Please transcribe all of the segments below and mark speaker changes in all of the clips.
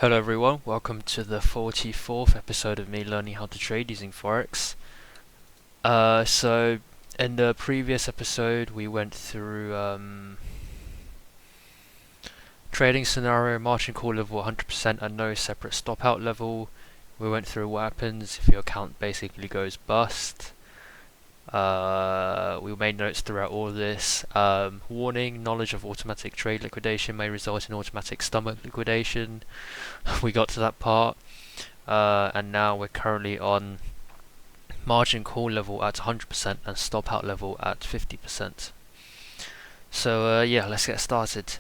Speaker 1: Hello everyone, welcome to the 44th episode of me learning how to trade using Forex. So in the previous episode we went through trading scenario, margin call level 100% and no separate stop out level. We went through what happens if your account basically goes bust. We made notes throughout all of this. Warning, knowledge of automatic trade liquidation may result in automatic stomach liquidation. We got to that part, and now we're currently on margin call level at 100% and stop out level at 50%. So yeah, let's get started.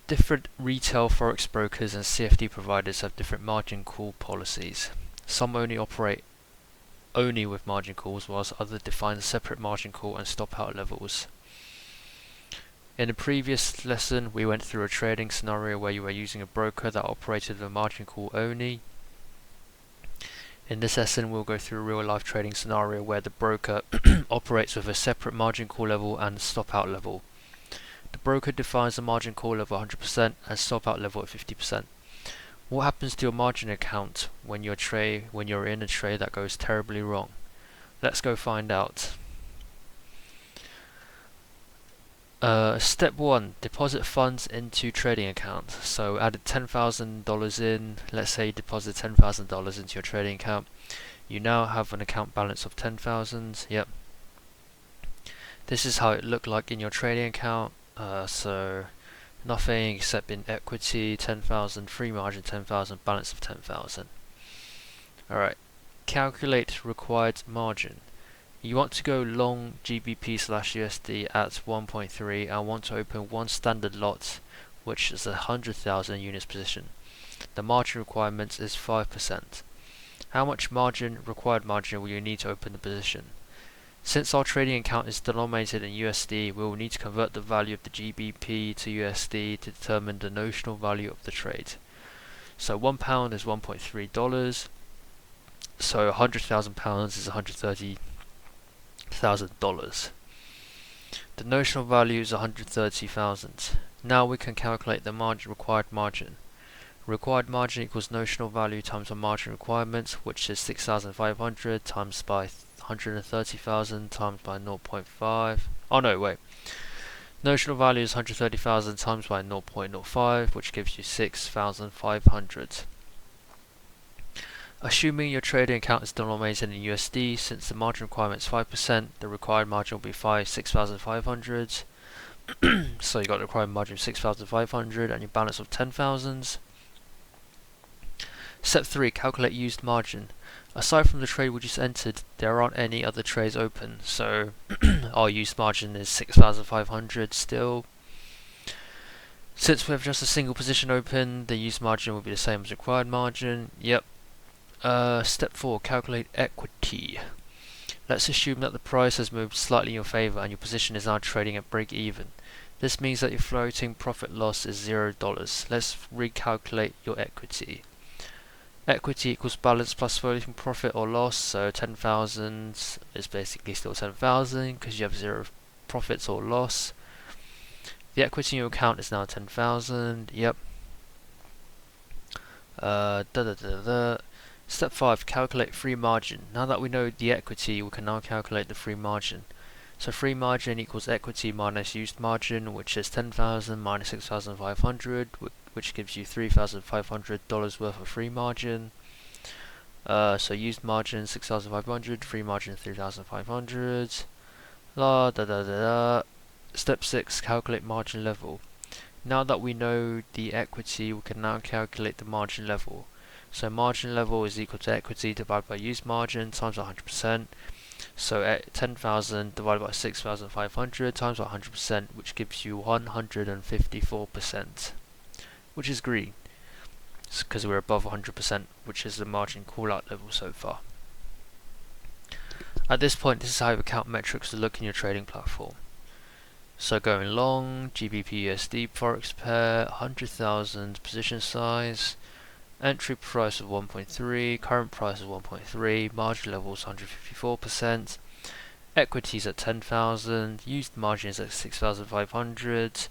Speaker 1: Different retail forex brokers and CFD providers have different margin call policies. Some only operate with margin calls, whilst others define separate margin call and stop out levels. In the previous lesson we went through a trading scenario where you were using a broker that operated with a margin call only. In this lesson we'll go through a real life trading scenario where the broker operates with a separate margin call level and stop out level. The broker defines the margin call level 100% and stop out level at 50%. What happens to your margin account when you're in a trade that goes terribly wrong? Let's go find out. Step 1, deposit funds into trading account. So added $10,000 in, let's say you deposit $10,000 into your trading account. You now have an account balance of 10,000. Yep. This is how it looked like in your trading account. So nothing except in equity 10,000, free margin 10,000, balance of 10,000. Alright, calculate required margin. You want to go long GBP/USD at 1.3 and want to open one standard lot, which is 100,000 units position. The margin requirement is 5%. How much required margin will you need to open the position? Since our trading account is denominated in USD, we will need to convert the value of the GBP to USD to determine the notional value of the trade. So £1 is $1.3, so £100,000 is $130,000. The notional value is 130,000. Now we can calculate the required margin. Required margin equals notional value times the margin requirement, which is 6,500 times by 130,000 times by 0.5. Oh no, wait. Notional value is 130,000 times by 0.05, which gives you 6,500. Assuming your trading account is denominated in USD, since the margin requirement is 5%, the required margin will be 6,500. So you got the required margin of 6,500 and your balance of 10,000. Step 3, calculate used margin. Aside from the trade we just entered, there aren't any other trades open, so our used margin is 6,500 still. Since we have just a single position open, the used margin will be the same as required margin. Yep. Step 4, calculate equity. Let's assume that the price has moved slightly in your favour and your position is now trading at break even. This means that your floating profit loss is $0. Let's recalculate your equity. Equity equals balance plus floating profit or loss, so 10,000 is basically still 10,000 because you have zero profits or loss. The equity in your account is now 10,000. Yep. Step 5, calculate free margin. Now that we know the equity, we can now calculate the free margin. So free margin equals equity minus used margin, which is 10,000 minus 6,500, which gives you $3,500 worth of free margin. So used margin 6,500, free margin 3,500. Step 6, calculate margin level. Now that we know the equity, we can now calculate the margin level. So margin level is equal to equity divided by used margin times 100%. So 10,000 divided by 6,500 times 100%, which gives you 154%, which is green, because we're above 100%, which is the margin call out level so far. At this point, this is how your account metrics will look in your trading platform. So going long, GBP USD Forex pair, 100,000 position size, entry price of 1.3, current price of 1.3, margin level is 154%, equities at 10,000, used margin is at 6,500,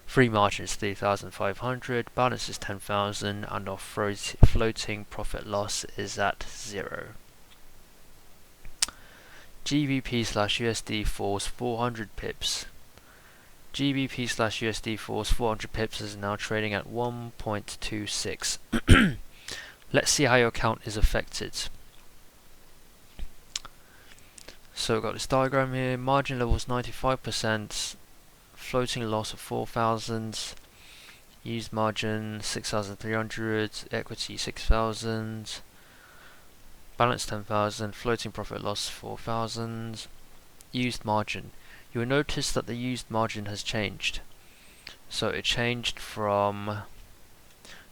Speaker 1: Free margin is 3,500, balance is 10,000, and our floating profit loss is at 0. GBP/USD falls 400 pips. GBP/USD falls 400 pips is now trading at 1.26. Let's see how your account is affected. So we've got this diagram here. Margin level is 95%. Floating loss of 4,000. Used margin 6,300. Equity 6,000. Balance 10,000. Floating profit loss 4,000. Used margin. You will notice that the used margin has changed. So it changed from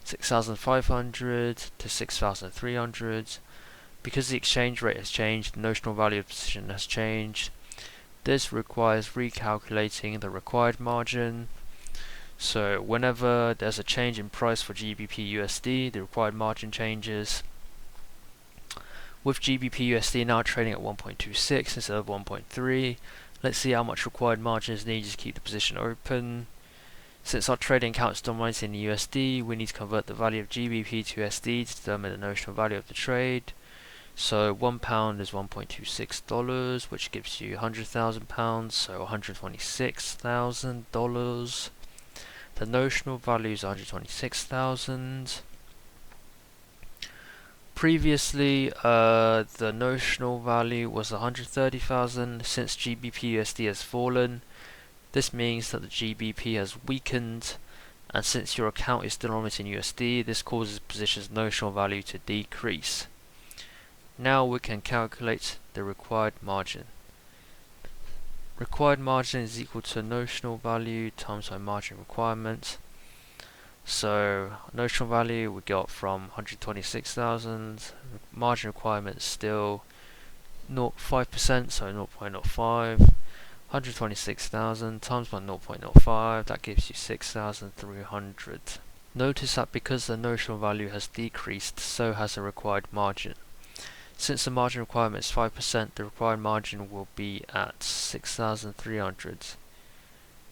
Speaker 1: 6,500 to 6,300. Because the exchange rate has changed, the notional value of the position has changed. This requires recalculating the required margin. So whenever there's a change in price for GBP USD, the required margin changes. With GBP USD now trading at 1.26 instead of 1.3, let's see how much required margin is needed to keep the position open. Since our trading account is dominated in USD, we need to convert the value of GBP to USD to determine the notional value of the trade. So £1 is $1.26, which gives you £100,000, so $126,000. The notional value is $126,000. Previously, the notional value was $130,000. Since GBP USD has fallen, this means that the GBP has weakened, and since your account is denominated in USD, this causes the position's notional value to decrease. Now we can calculate the required margin. Required margin is equal to notional value times by margin requirement. So notional value we got from 126,000. Margin requirement is still 0.5%, so 0.05. 126,000 times by 0.05, that gives you 6,300. Notice that because the notional value has decreased, so has the required margin. Since the margin requirement is 5%, the required margin will be at 6,300.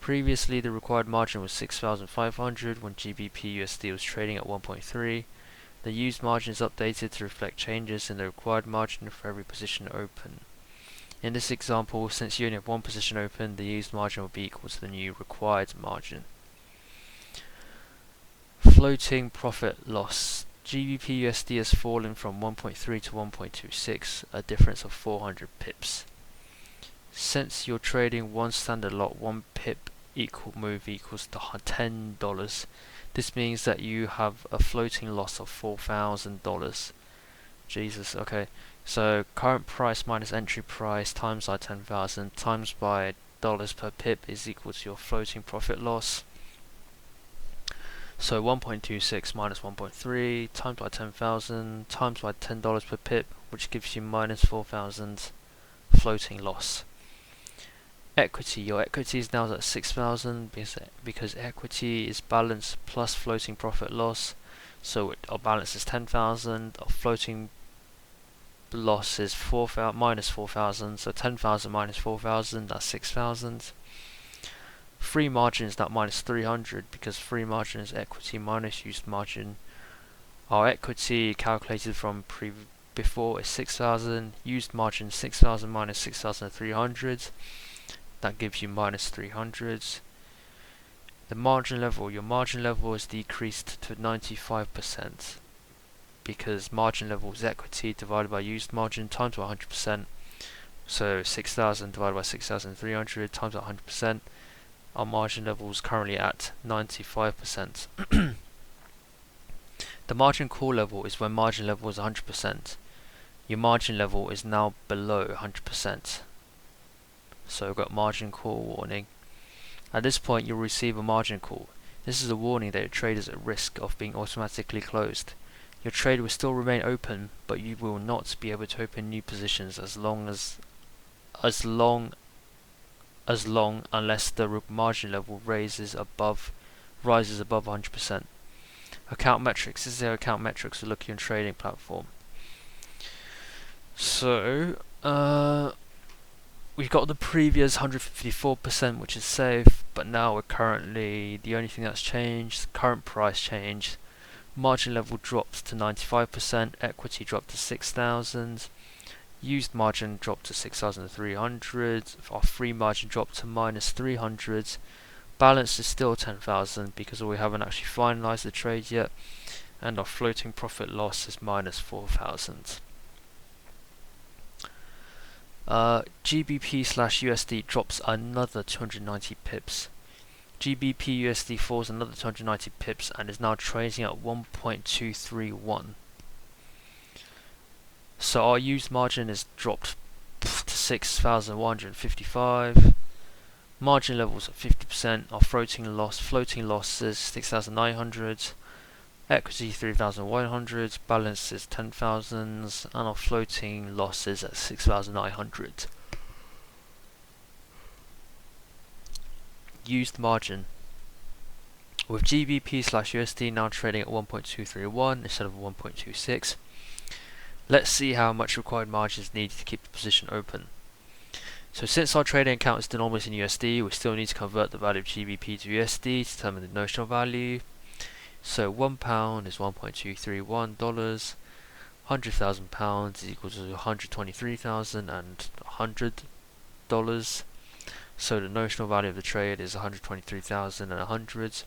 Speaker 1: Previously, the required margin was 6,500 when GBP USD was trading at 1.3. The used margin is updated to reflect changes in the required margin for every position open. In this example, since you only have one position open, the used margin will be equal to the new required margin. Floating profit loss. GBP USD has fallen from 1.3 to 1.26, a difference of 400 pips. Since you're trading one standard lot, 1 pip move equals to $10. This means that you have a floating loss of $4,000. Jesus, okay. So current price minus entry price times by 10,000 times by dollars per pip is equal to your floating profit loss. So 1.26 minus 1.3 times by 10,000 times by $10 per pip, which gives you minus 4,000 floating loss. Equity. Your equity is now at 6,000 because equity is balance plus floating profit loss. So our balance is 10,000. Our floating loss is minus 4,000. So 10,000 minus 4,000, that's 6,000. Free margin is not minus 300 because free margin is equity minus used margin. Our equity calculated from before is 6,000. Used margin 6,000 minus 6,300. That gives you minus 300. The margin level, your margin level is decreased to 95% because margin level is equity divided by used margin times by 100%. So 6,000 divided by 6,300 times by 100%. Our margin level is currently at 95%. The margin call level is when margin level is 100%. Your margin level is now below 100%. So we've got margin call warning. At this point you'll receive a margin call. This is a warning that your trade is at risk of being automatically closed. Your trade will still remain open, but you will not be able to open new positions as long unless the margin level rises above 100%. Account metrics. This is how account metrics will look at your trading platform. So we've got the previous 154%, which is safe, but now we're currently, the only thing that's changed, current price changed. Margin level dropped to 95%, equity dropped to 6,000, used margin dropped to 6,300, our free margin dropped to minus 300, balance is still 10,000 because we haven't actually finalized the trade yet, and our floating profit loss is minus 4,000. GBP slash USD drops another 290 pips. GBP USD falls another 290 pips and is now trading at 1.231. So our used margin is dropped to 6,155. Margin levels at 50%. Our floating loss is 6,900. Equity 3,100. Balance is 10,000, and our floating loss is at 6,900. Used margin. With GBP slash USD now trading at 1.231 instead of 1.26. Let's see how much required margin is needed to keep the position open. So since our trading account is denominated in USD, we still need to convert the value of GBP to USD to determine the notional value. So £1 is $1.231. £100,000 is equal to $123,100. So the notional value of the trade is 123,100.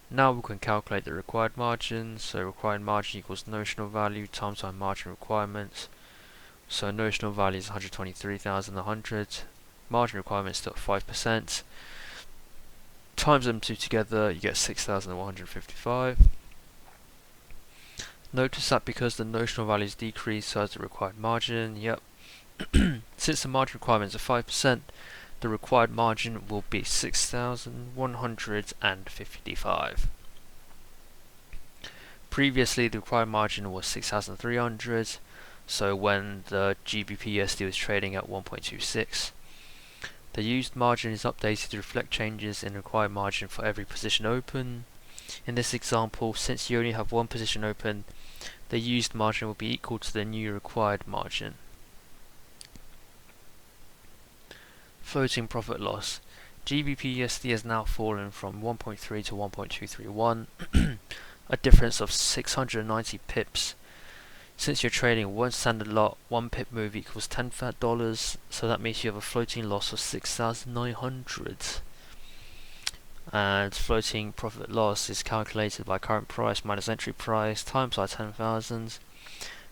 Speaker 1: Now we can calculate the required margin. So required margin equals notional value times our margin requirements. So notional value is 123,100. Margin requirement is still 5%. Times them two together, you get 6,155. Notice that because the notional value is decreased, so has the required margin. Yep. Since the margin requirements are 5%, the required margin will be 6,155. Previously, the required margin was 6,300. So when the GBP USD was trading at 1.26, the used margin is updated to reflect changes in required margin for every position open. In this example, since you only have one position open, the used margin will be equal to the new required margin. Floating profit loss. GBP USD has now fallen from 1.3 to 1.231, a difference of 690 pips. Since you're trading one standard lot, one pip move equals $10, so that means you have a floating loss of 6,900. And floating profit loss is calculated by current price minus entry price times by 10,000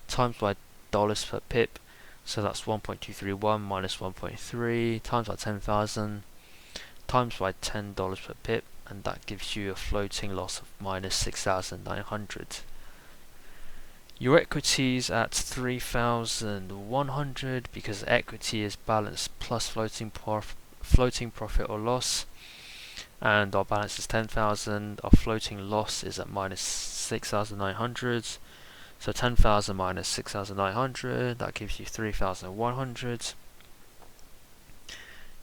Speaker 1: times by dollars per pip. So that's 1.231 minus 1.3 times by 10,000 times by $10 per pip, and that gives you a floating loss of minus 6,900. Your equity is at 3,100 because equity is balance plus floating profit or loss, and our balance is 10,000. Our floating loss is at minus 6,900. So 10,000 minus 6,900, that gives you 3,100.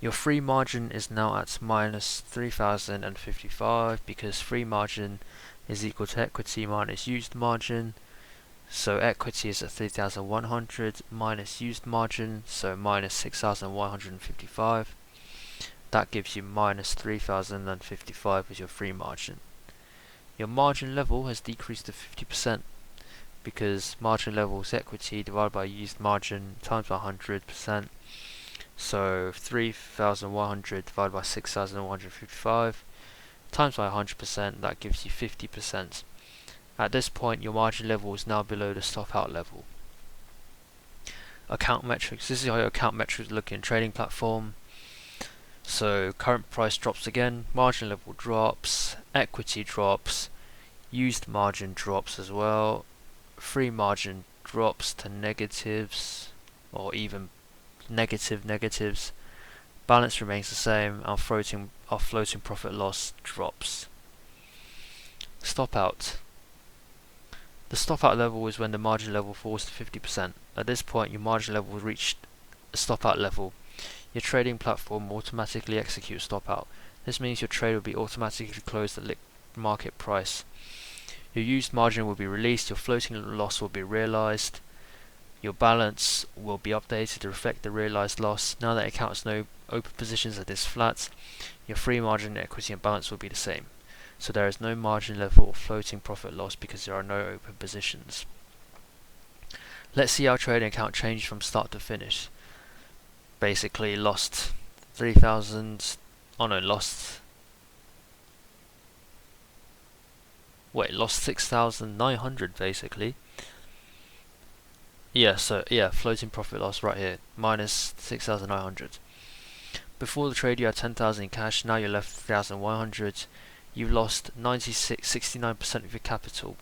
Speaker 1: Your free margin is now at minus 3,055 because free margin is equal to equity minus used margin. So equity is at 3,100 minus used margin, so minus 6,155. That gives you minus 3,055 as your free margin. Your margin level has decreased to 50%. Because margin level is equity divided by used margin times by 100%. So 3,100 divided by 6,155 times by 100%, that gives you 50%. At this point, your margin level is now below the stop out level. Account metrics. This is how your account metrics look in trading platform. So current price drops again, margin level drops, equity drops, used margin drops as well. Free margin drops to negatives or even negatives. Balance remains the same. Our floating profit loss drops. Stop out. The stop out level is when the margin level falls to 50%. At this point, your margin level will reach a stop out level. Your trading platform will automatically execute stop out. This means your trade will be automatically closed at market price. Your used margin will be released, your floating loss will be realized, Your balance will be updated to reflect the realized loss. Now that it counts no open positions at this flat, your free margin, equity and balance will be the same. So there is no margin level or floating profit loss because there are no open positions. Let's see our trading account changed from start to finish. Basically lost 3,000, lost 6,900 basically. Floating profit loss right here, minus 6,900. Before the trade you had 10,000 in cash, now you're left 3,100. You've lost 69% of your capital.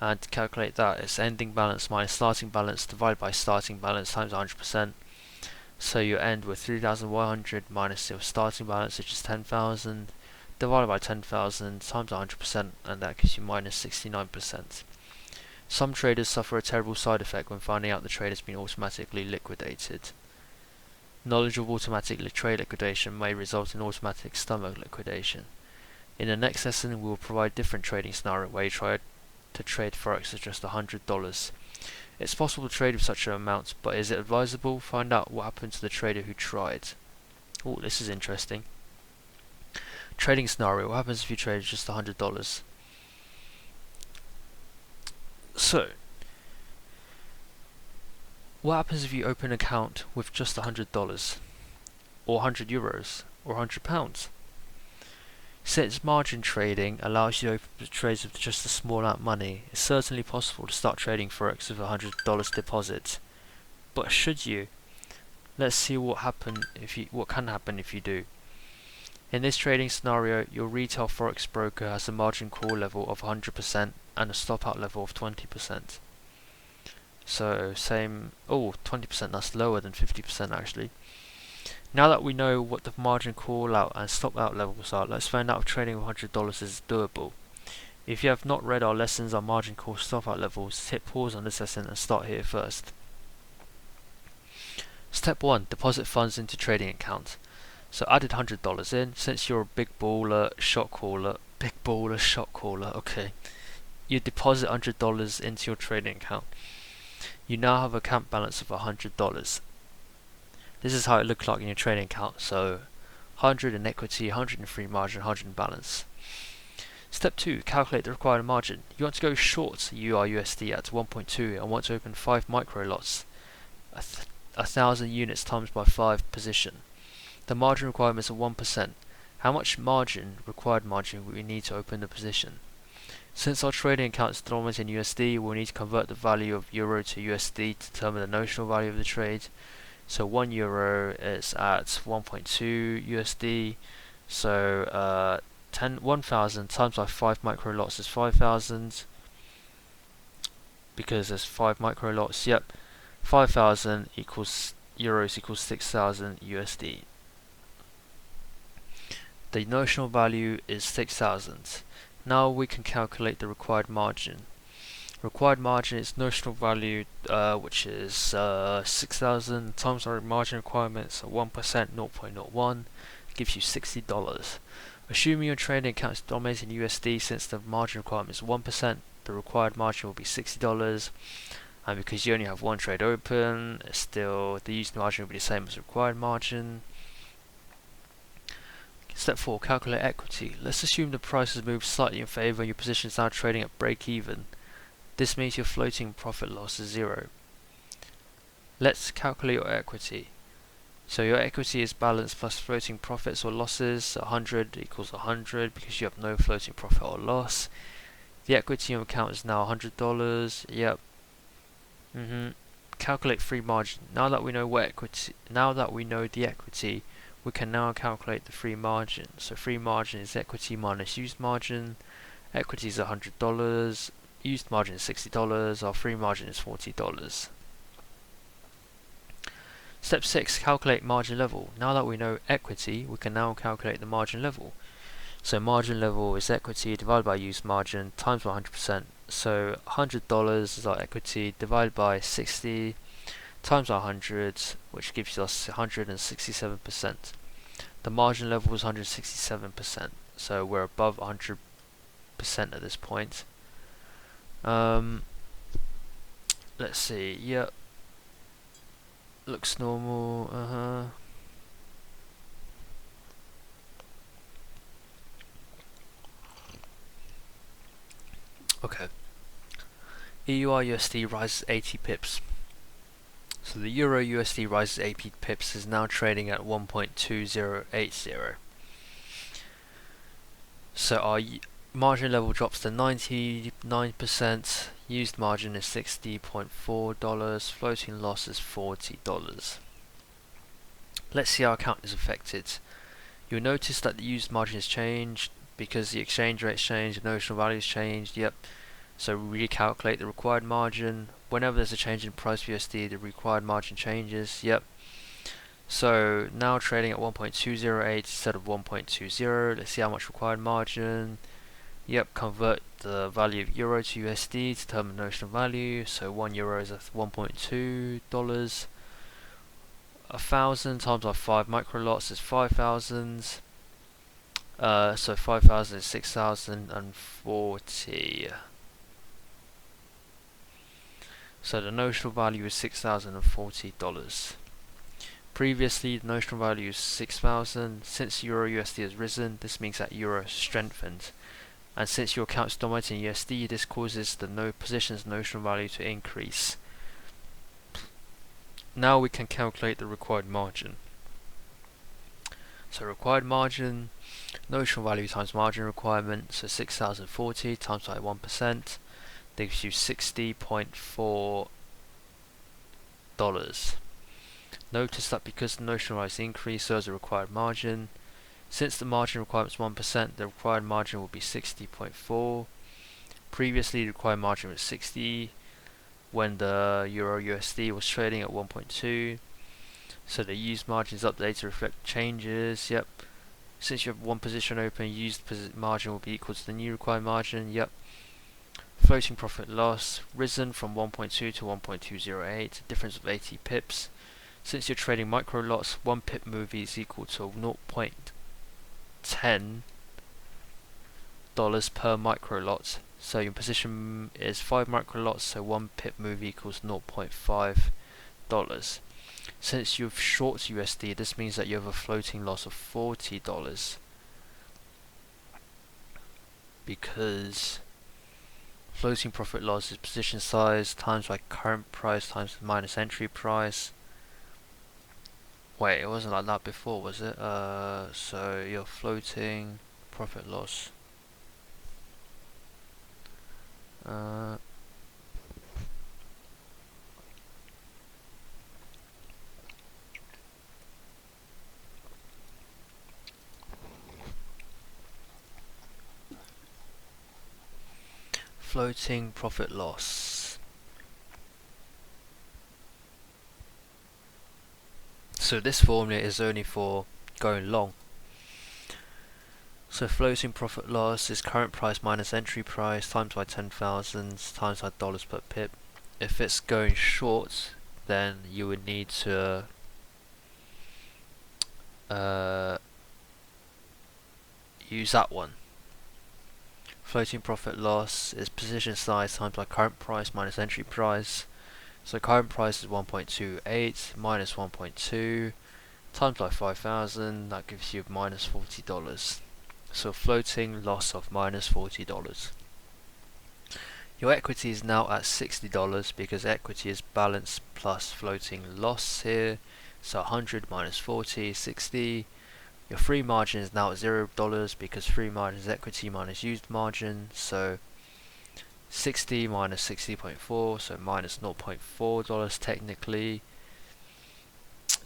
Speaker 1: And to calculate that, it's ending balance minus starting balance divided by starting balance times 100%. So you end with 3,100 minus your starting balance, which is 10,000, divided by 10,000 times 100%, and that gives you minus 69%. Some traders suffer a terrible side effect when finding out the trade has been automatically liquidated. Knowledge of automatic trade liquidation may result in automatic stomach liquidation. In the next lesson, we will provide different trading scenario where you try to trade Forex at just $100. It's possible to trade with such an amount, but is it advisable? Find out what happened to the trader who tried. Oh, this is interesting. Trading scenario, what happens if you trade just $100? So, what happens if you open an account with just $100? Or €100? Or £100? Since margin trading allows you to open trades with just a small amount of money, it's certainly possible to start trading Forex with a $100 deposit. But should you? Let's see what can happen if you do. In this trading scenario, your retail Forex broker has a margin call level of 100% and a stop out level of 20%. So 20%, that's lower than 50% actually. Now that we know what the margin call out and stop out levels are, let's find out if trading with $100 is doable. If you have not read our lessons on margin call stop out levels, hit pause on this lesson and start here first. Step 1. Deposit funds into trading account. So added $100 in. Since you're a big baller shot caller, okay, you deposit $100 into your trading account. You now have a account balance of $100. This is how it looks like in your trading account. So 100 in equity, 100 in free margin, 100 in balance. Step 2. Calculate the required margin. You want to go short URUSD at 1.2 and want to open 5 micro lots, 1,000 units times by 5 position. The margin requirement is 1%. How much required margin will we need to open the position? Since our trading account is denominated in USD, we'll need to convert the value of euro to USD to determine the notional value of the trade. So 1 euro is at 1.2 USD. So 1,000 times by 5 micro lots is 5,000. Because there's 5 micro lots. Yep, 5,000 equals euros equals 6,000 USD. The notional value is 6,000. Now we can calculate the required margin. Required margin is notional value, which is 6,000 times our margin requirements, 1%, 0.01, gives you $60. Assuming your trading account is denominated in USD, since the margin requirement is 1%, the required margin will be $60. And because you only have one trade open, still the used margin will be the same as required margin. Step 4. Calculate equity. Let's assume the price has moved slightly in favour and your position is now trading at break even. This means your floating profit loss is 0. Let's calculate your equity. So your equity is balance plus floating profits or losses. 100 equals 100 because you have no floating profit or loss. The equity on account is now $100. Yep. Calculate free margin. Now that we know the equity, we can now calculate the free margin. So free margin is equity minus used margin. Equity is $100. Used margin is $60. Our free margin is $40. Step 6. Calculate margin level. Now that we know equity, we can now calculate the margin level. So margin level is equity divided by used margin times by 100%. So $100 is our equity divided by 60 times our 100, which gives us 167%. The margin level was 167%, so we're above 100% at this point. let's see. Yep, looks normal. Okay. EUR USD rises 80 pips. So the Euro USD rises 80 pips, is now trading at 1.2080. So our margin level drops to 99%, used margin is $60.4, floating loss is $40. Let's see how our account is affected. You'll notice that the used margin has changed because the exchange rate's changed, the notional value's changed. Yep. So we recalculate the required margin. Whenever there's a change in price for USD, the required margin changes. Yep. So now trading at 1.208 instead of 1.20. Let's see how much required margin. Yep, convert the value of euro to USD to determine notional value. So 1 euro is at $1.2. 1,000 times by 5 micro lots is 5,000. So 5,000 is 6,040. So the notional value is $6,040. Previously, the notional value is 6,000. Since Euro USD has risen, this means that Euro has strengthened. And since your account is dominating USD, this causes the position's notional value to increase. Now we can calculate the required margin. So required margin, notional value times margin requirement, so 6,040 times by 1%, gives you $60.4. Notice that because the notional value is increased, so is the required margin. Since the margin requirement is 1%, the required margin will be 60.4. Previously, the required margin was 60 when the Euro USD was trading at 1.2. So the used margin is updated to reflect changes. Yep. Since you have one position open, used margin will be equal to the new required margin. Yep. Floating profit loss risen from 1.2 to 1.208, difference of 80 pips. Since you're trading micro lots, 1 pip move is equal to $0.10 per micro lot. So your position is 5 micro lots, so 1 pip move equals $0.5. Since you've short USD, this means that you have a floating loss of $40 because floating profit loss is position size times by current price times minus entry price. Wait, it wasn't like that before, was it? So your floating profit loss. Floating profit loss. So this formula is only for going long. So floating profit loss is current price minus entry price times by 10,000 times by dollars per pip. If it's going short, then you would need to use that one. Floating profit loss is position size times by current price minus entry price. So current price is 1.28 minus 1.2 times by 5,000. That gives you minus $40. So floating loss of minus $40. Your equity is now at $60 because equity is balance plus floating loss here. So 100 minus 40 is 60. Your free margin is now at $0 because free margin is equity minus used margin. So 60 minus 60.4, so minus $0.4 technically.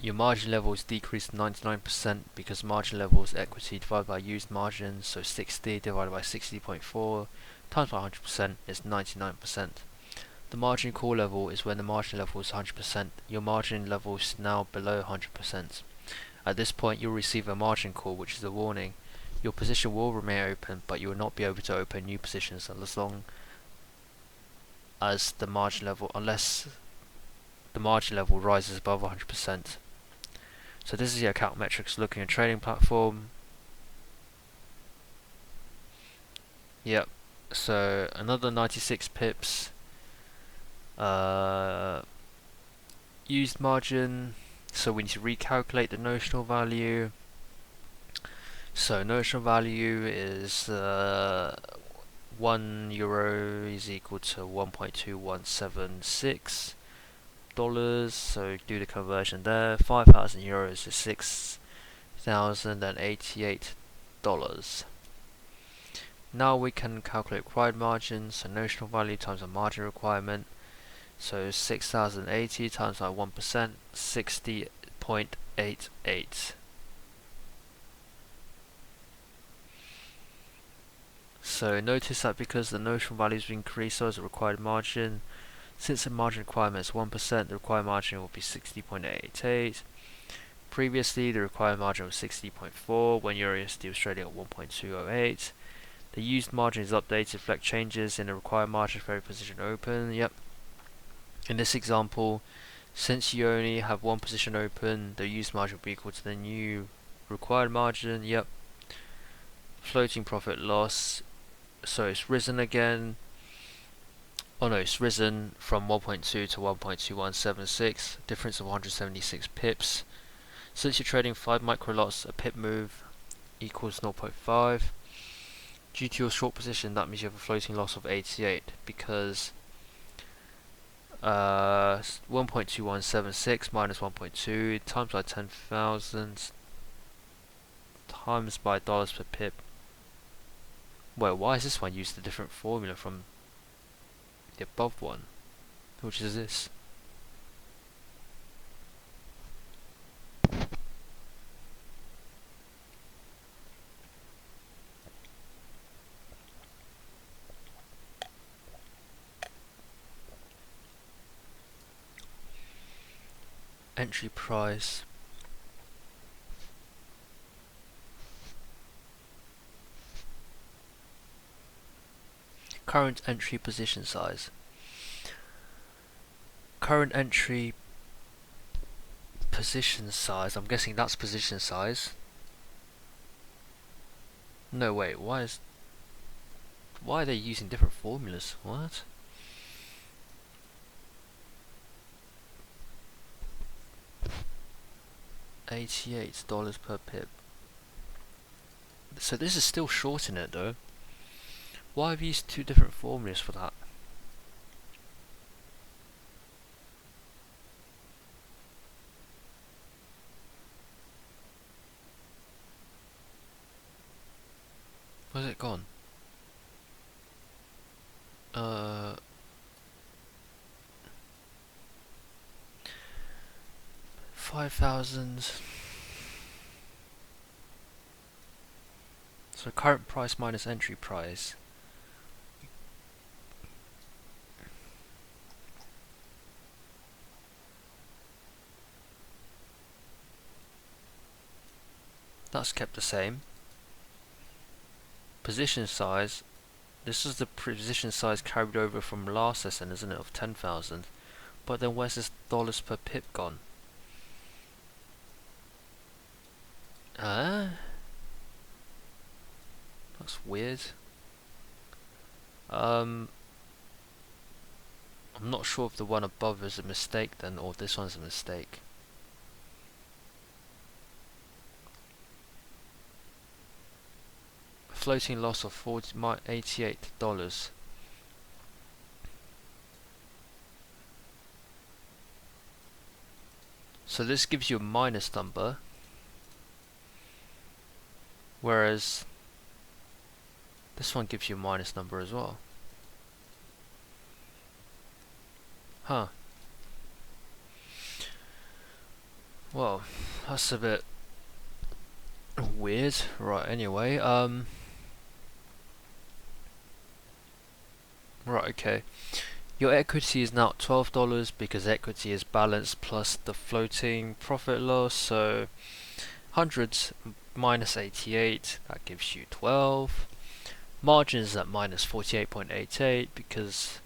Speaker 1: Your margin level is decreased to 99% because margin level is equity divided by used margin. So 60 divided by 60.4 times by 100% is 99%. The margin call level is when the margin level is 100%. Your margin level is now below 100%. At this point, you'll receive a margin call, which is a warning. Your position will remain open, but you will not be able to open new positions as long as the margin level, unless the margin level rises above 100%. So this is your account metrics looking at trading platform. Yep. So another 96 pips. Used margin, so we need to recalculate the notional value. So notional value is €1 is equal to $1.2176. So do the conversion there. €5,000 is $6,088. Now we can calculate required margin. So notional value times the margin requirement. So 6,080 times by 1%, 60.88. So notice that because the notional values have increased, so has the required margin. Since the margin requirement is 1%, the required margin will be 60.88. Previously, the required margin was 60.4 when EURUSD was trading at 1.208. The used margin is updated to reflect changes in the required margin for every position open. Yep. In this example, since you only have one position open, the used margin will be equal to the new required margin. Yep. Floating profit loss. So it's risen again. Oh no, it's risen from 1.2 to 1.2176. Difference of 176 pips. Since you're trading 5 micro lots, a pip move equals 0.5. Due to your short position, that means you have a floating loss of 88 because 1.2176 minus 1.2 times by 10,000 times by dollars per pip. Wait, why is this one used a different formula from the above one? Which is this? Entry price. Current entry position size. Current entry position size. I'm guessing that's position size. No, wait. Why are they using different formulas? What? $88 per pip. So this is still short in it though. Why have you used two different formulas for that? Where's it gone? 5,000. So current price minus entry price. That's kept the same. Position size. This is the position size carried over from last session, isn't it, of 10,000? But then where's this dollars per pip gone? That's weird. I'm not sure if the one above is a mistake then, or this one's a mistake. Floating loss of $88. So this gives you a minus number, whereas this one gives you a minus number as well. Huh. Well, that's a bit weird. Right, anyway, right, okay. Your equity is now $12 because equity is balanced plus the floating profit loss. So 100 minus 88, that gives you 12. Margin is at minus 48.88 because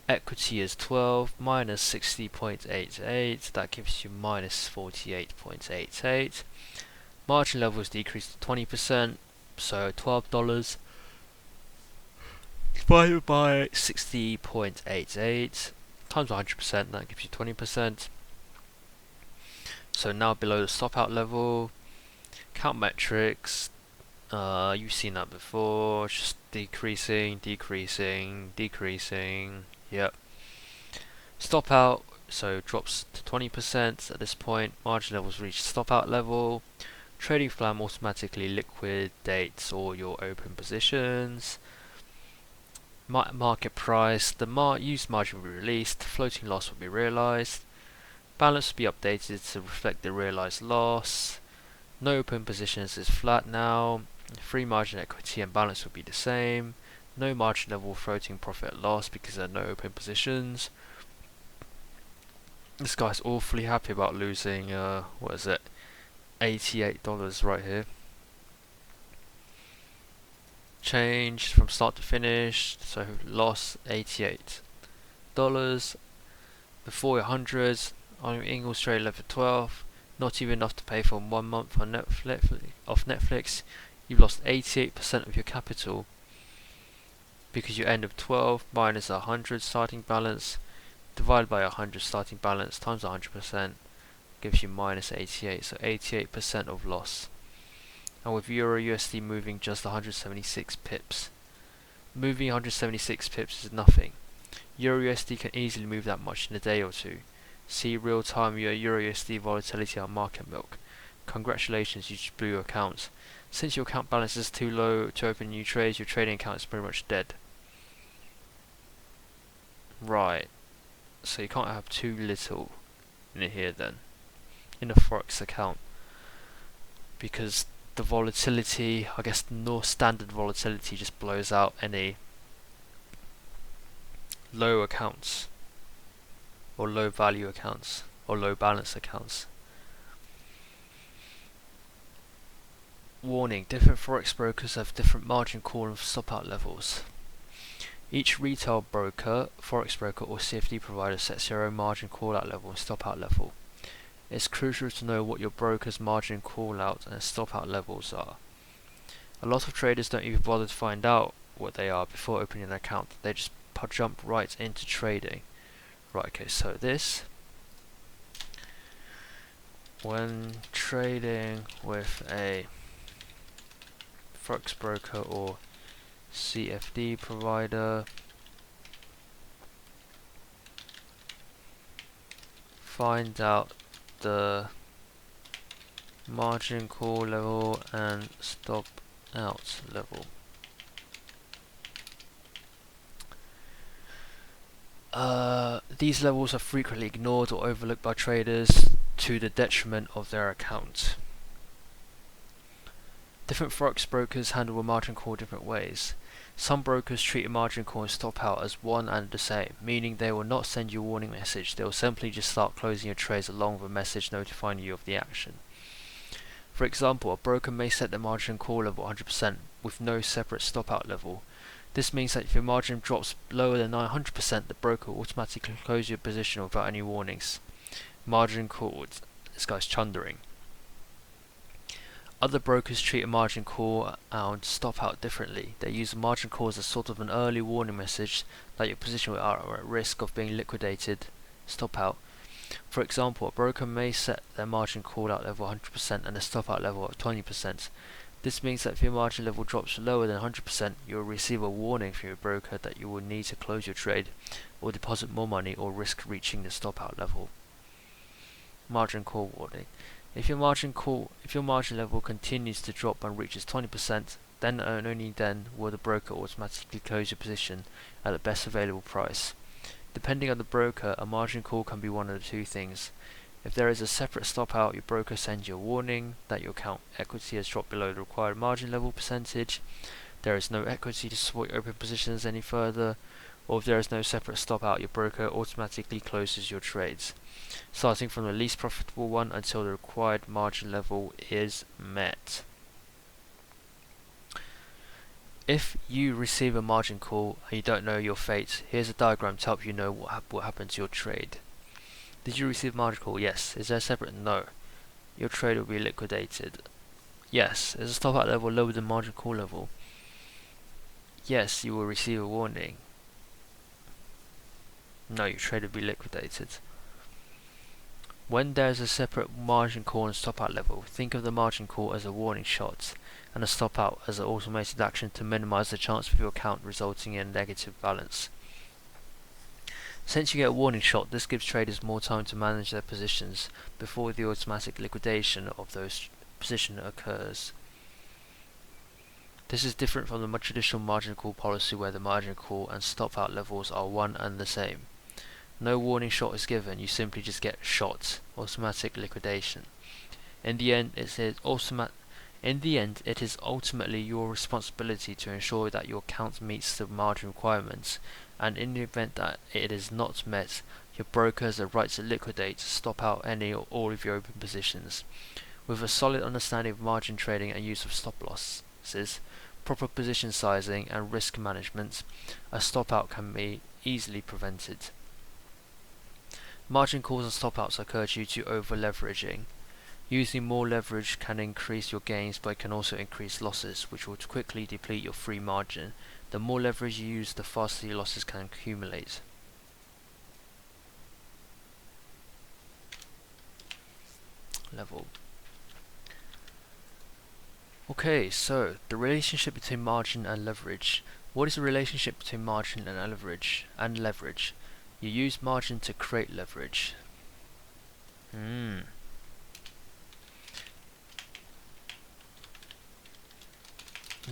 Speaker 1: equity is 12 minus 60.88, that gives you minus 48.88. Margin level is decreased to 20%, so $12 divided by 60.88 times 100%, that gives you 20%. So now below the stop out level, count metrics, you've seen that before, just decreasing, yep. Stop out, so drops to 20% at this point, margin levels reach stop out level, trading plan automatically liquidates all your open positions, market price, the used margin will be released, floating loss will be realized, balance will be updated to reflect the realized loss, no open positions is flat now, free margin equity and balance will be the same, no margin level floating profit loss because there are no open positions. This guy's awfully happy about losing, what is it, $88 right here. Changed from start to finish, so loss $88. Before your hundreds, on your English trade level 12, not even enough to pay for 1 month on Netflix. You've lost 88% of your capital because you end of 12 minus 100 starting balance divided by 100 starting balance times 100% gives you minus 88, so 88% of loss. And with Euro USD moving just 176 pips. Moving 176 pips is nothing. Euro USD can easily move that much in a day or two. See real time Euro USD volatility on Market Milk. Congratulations, you just blew your account. Since your account balance is too low to open new trades, your trading account is pretty much dead. Right. So you can't have too little in here then, in a Forex account. Because the volatility, I guess no standard volatility just blows out any low accounts or low value accounts or low balance accounts. Warning, different Forex brokers have different margin call and stop out levels. Each retail broker, Forex broker or CFD provider sets their own margin call out level and stop out level. It's crucial to know what your broker's margin call out and stop out levels are. A lot of traders don't even bother to find out what they are before opening an account. They just jump right into trading. Right, okay, so this, when trading with a Forex broker or CFD provider, find out the margin call level and stop out level. These levels are frequently ignored or overlooked by traders to the detriment of their account. Different Forex brokers handle a margin call different ways. Some brokers treat a margin call and stop out as one and the same, meaning they will not send you a warning message, they will simply just start closing your trades along with a message notifying you of the action. For example, a broker may set the margin call level 100% with no separate stop out level. This means that if your margin drops lower than 900%, the broker will automatically close your position without any warnings. Margin called. This guy's chundering. Other brokers treat a margin call and stop out differently. They use a margin call as a sort of an early warning message that your position are at risk of being liquidated. Stop out. For example, a broker may set their margin call out level 100% and a stop out level at 20%. This means that if your margin level drops lower than 100%, you will receive a warning from your broker that you will need to close your trade or deposit more money or risk reaching the stop out level. Margin call warning. If your margin level continues to drop and reaches 20%, then and only then will the broker automatically close your position at the best available price. Depending on the broker, a margin call can be one of the two things. If there is a separate stop out, your broker sends you a warning that your account equity has dropped below the required margin level percentage, there is no equity to support your open positions any further, or if there is no separate stop out, your broker automatically closes your trades, starting from the least profitable one until the required margin level is met. If you receive a margin call and you don't know your fate, here's a diagram to help you know what happened to your trade. Did you receive a margin call? Yes. Is there a separate? No. Your trade will be liquidated. Yes. Is a stop out level lower than margin call level? Yes, you will receive a warning. No, your trade will be liquidated. When there is a separate margin call and stop out level, think of the margin call as a warning shot and a stop out as an automated action to minimize the chance of your account resulting in a negative balance. Since you get a warning shot, this gives traders more time to manage their positions before the automatic liquidation of those positions occurs. This is different from the more traditional margin call policy where the margin call and stop out levels are one and the same. No warning shot is given, you simply just get shot, automatic liquidation. In the end, it is ultimately your responsibility to ensure that your account meets the margin requirements, and in the event that it is not met, your broker has a right to liquidate, stop out any or all of your open positions. With a solid understanding of margin trading and use of stop losses, proper position sizing and risk management, a stop out can be easily prevented. Margin calls and stop outs occur due to over leveraging. Using more leverage can increase your gains but can also increase losses, which will quickly deplete your free margin. The more leverage you use, the faster your losses can accumulate. Level. Okay, so the relationship between margin and leverage. What is the relationship between margin and leverage? You use margin to create leverage.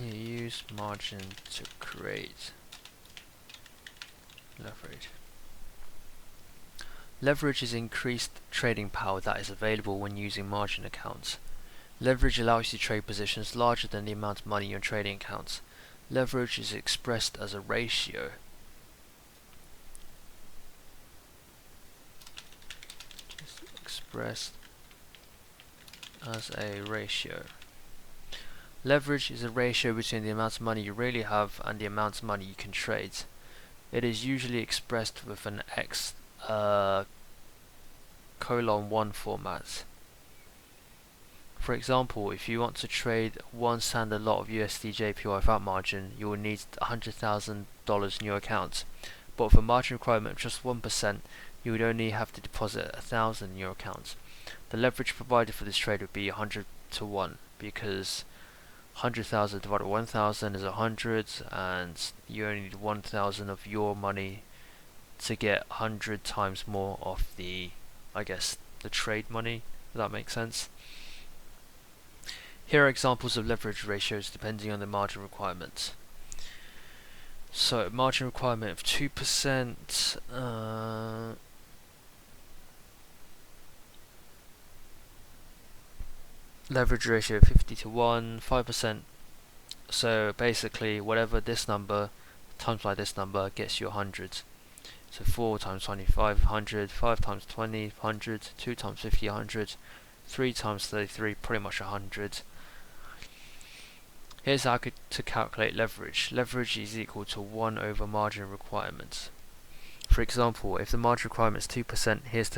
Speaker 1: You use margin to create leverage. Leverage is increased trading power that is available when using margin accounts. Leverage allows you to trade positions larger than the amount of money in your trading accounts. Leverage is expressed as a ratio. Leverage is a ratio between the amount of money you really have and the amount of money you can trade. It is usually expressed with an X colon 1 format. For example, if you want to trade one standard lot of USD JPY without margin, you will need $100,000 in your account. But with a margin requirement of just 1%, you would only have to deposit $1,000 in your account. The leverage provided for this trade would be 100 to 1 because 100,000 divided by 1,000 is 100, and you only need 1,000 of your money to get 100 times more of the trade money. Does that make sense? Here are examples of leverage ratios depending on the margin requirements. So margin requirement of 2%, leverage ratio 50 to 1, 5%. So basically whatever this number times by this number gets you 100. So 4 times 25, 100, 5 times 20, 100, 2 times 50, 100, 3 times 33, pretty much 100. Here's how to calculate leverage. Leverage is equal to 1 over margin requirement. For example, if the margin requirement is 2%, here's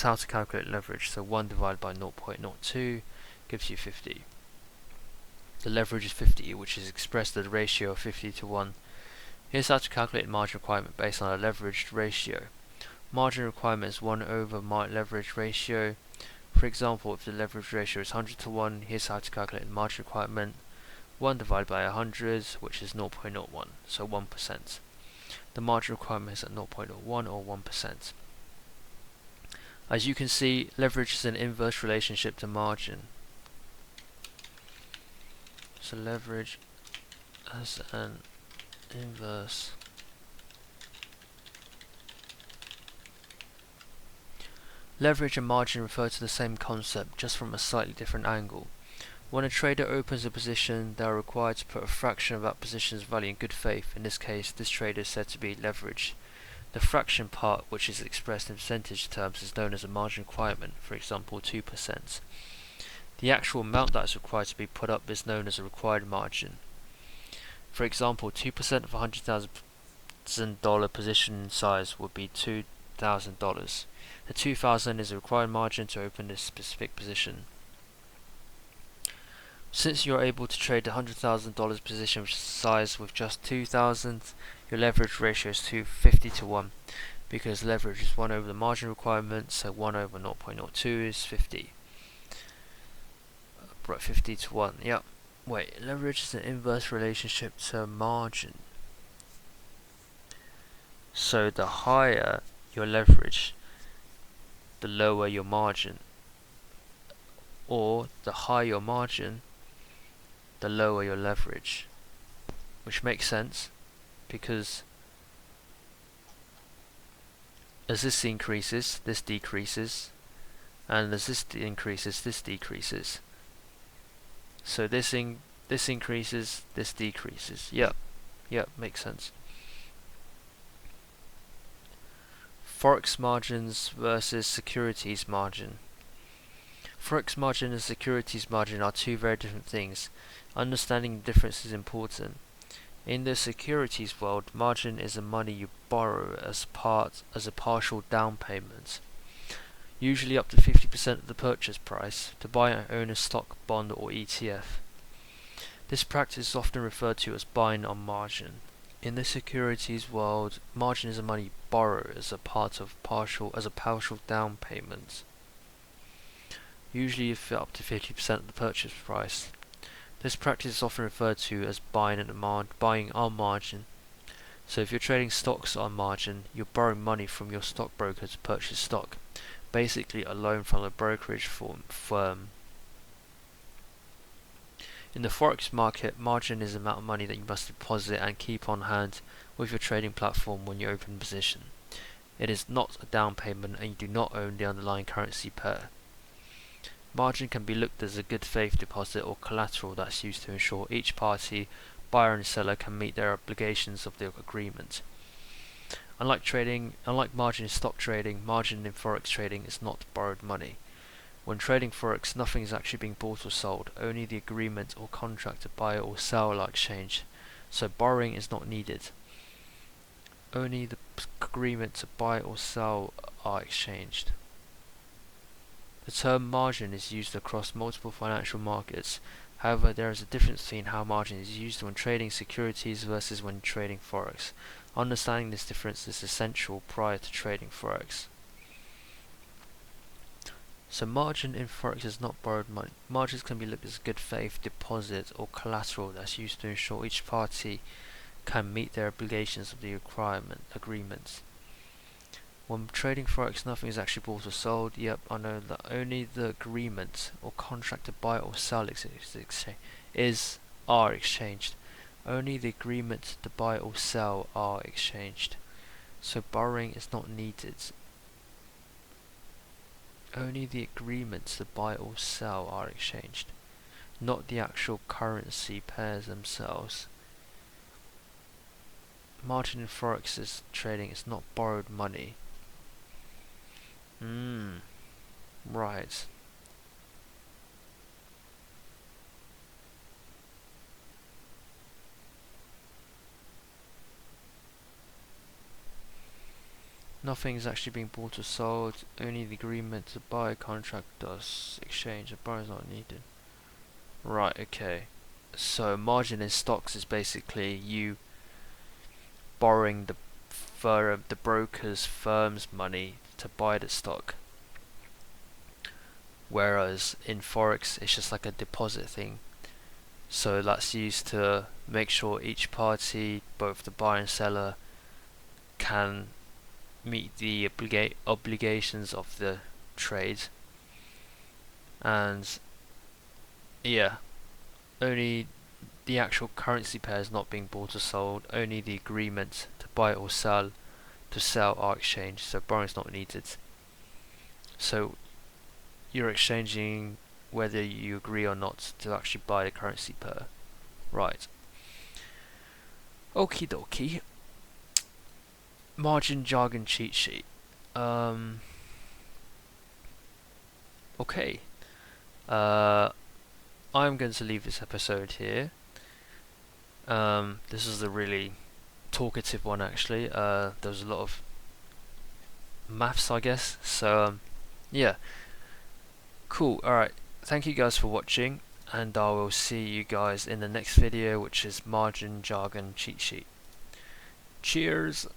Speaker 1: how to calculate leverage. So 1 divided by 0.02 gives you 50. The leverage is 50, which is expressed as a ratio of 50 to 1. Here's how to calculate margin requirement based on a leveraged ratio. Margin requirement is 1 over leverage ratio. For example, if the leverage ratio is 100 to 1, here's how to calculate the margin requirement. 1 divided by 100, which is 0.01, so 1%. The margin requirement is at 0.01 or 1%. As you can see, leverage is an inverse relationship to margin. So leverage has an inverse. Leverage and margin refer to the same concept, just from a slightly different angle. When a trader opens a position, they are required to put a fraction of that position's value in good faith. In this case, this trader is said to be leveraged. The fraction part, which is expressed in percentage terms, is known as a margin requirement, for example 2%. The actual amount that is required to be put up is known as a required margin. For example, 2% of $100,000 position size would be $2,000. The $2,000 is a required margin to open this specific position. Since you are able to trade the $100,000 position size with just $2,000, your leverage ratio is 50 to 1. because leverage is 1 over the margin requirement, so 1 over 0.02 is 50. Right, 50 to 1, yep. Wait, leverage is an inverse relationship to margin. So the higher your leverage, the lower your margin. Or the higher your margin, the lower your leverage. Which makes sense, because as this increases, this decreases, and as this increases, this decreases. So this increases, this decreases. Yep, makes sense. Forex margins versus securities margin. Forex margin and securities margin are two very different things. Understanding the difference is important. In the securities world, margin is the money you borrow as a partial down payment, usually up to 50% of the purchase price, to buy and own a stock, bond, or ETF. This practice is often referred to as buying on margin. In the securities world, margin is the money you borrow as a partial down payment, usually up to 50% of the purchase price. This practice is often referred to as buying on margin. So if you're trading stocks on margin, you're borrowing money from your stockbroker to purchase stock, basically a loan from a brokerage firm. In the Forex market, margin is the amount of money that you must deposit and keep on hand with your trading platform when you open position. It is not a down payment, and you do not own the underlying currency pair. Margin can be looked as a good faith deposit or collateral that's used to ensure each party, buyer and seller, can meet their obligations of the agreement. Unlike margin in stock trading, margin in Forex trading is not borrowed money. When trading Forex, nothing is actually being bought or sold, only the agreement or contract to buy or sell are exchanged, so borrowing is not needed. Only the agreement to buy or sell are exchanged. The term margin is used across multiple financial markets. However, there is a difference between how margin is used when trading securities versus when trading Forex. Understanding this difference is essential prior to trading Forex. So margin in Forex is not borrowed money. Margins can be looked as a good faith deposit or collateral that's used to ensure each party can meet their obligations of the agreements. When trading Forex, nothing is actually bought or sold. Yep, I know that only the agreement or contract to buy or sell are exchanged. Only the agreement to buy or sell are exchanged. So borrowing is not needed. Only the agreements to buy or sell are exchanged, not the actual currency pairs themselves. Margin in Forex trading is not borrowed money. Right. Nothing is actually being bought or sold, only the agreement to buy a contract does exchange, a borrow is not needed. Right, okay. So margin in stocks is basically you borrowing the broker's firm's money to buy the stock. Whereas in Forex, it's just like a deposit thing. So that's used to make sure each party, both the buyer and seller, can meet the obligations of the trade. And yeah, only the actual currency pair is not being bought or sold, only the agreement to buy or sell are exchanged, so borrowing is not needed. So you're exchanging whether you agree or not to actually buy the currency pair. Right. Okie dokie. Margin jargon cheat sheet. Okay. I'm going to leave this episode here. This is a really talkative one actually. There was a lot of maths, I guess. So yeah. Cool. Alright. Thank you guys for watching, and I will see you guys in the next video, which is margin jargon cheat sheet. Cheers!